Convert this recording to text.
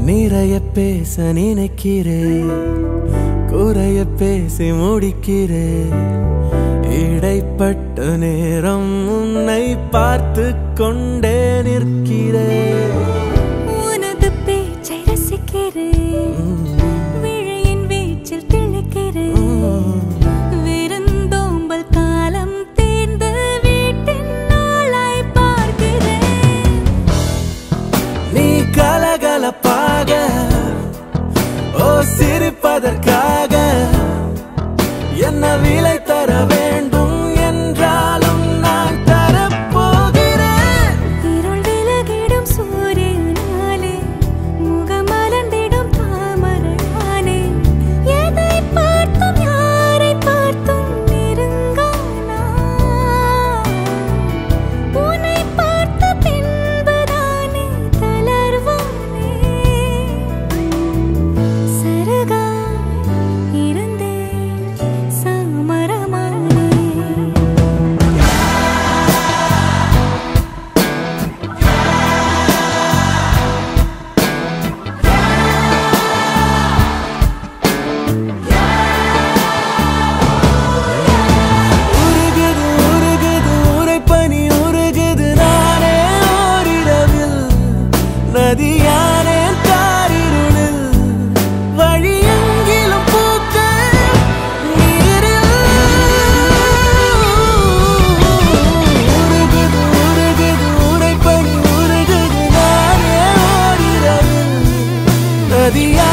நிறைய பேச நினைக்கிறேன், குறைய பேசி முடிக்கிறேன். இடைப்பட்ட நேரம் உன்னை பார்த்து கொண்டே நிற்கிறேன். உனது பேச்சை ரசிக்கிறேன், விழியின் வீச்சில் திளைக்கிறேன். விருந்தோம்பல் காலம் தேர்ந்து வீட்டின் நாளாய் பார்க்கிறேன். நீ கலகலப்பாக ஓ சிரிப்பதற்காக என்ன விலை தர வேண்டும் என்றாலும் நான் தரப்போகிறேன். இருள் விலகிடும் சூரியனாலே முகம் மலர்ந்திடும் தாமரையானே. எதை பார்த்தும் யாரை பார்த்தும் நெருங்கானா, உன்னை பார்த்த பின்புதானே தளர்வானே. சருகாய் இருந்தேன் சாமரமானே. உருகுது உருகுது உரைப்பனி உருகுது நானே ஓரிரவில் நதியானே தாரிருளில் வழியெங்கிலும் பூக்க நீரில். உருகுது உருகுது உரைப்பனி உருகுது நானே ஓரிரவில் நதியா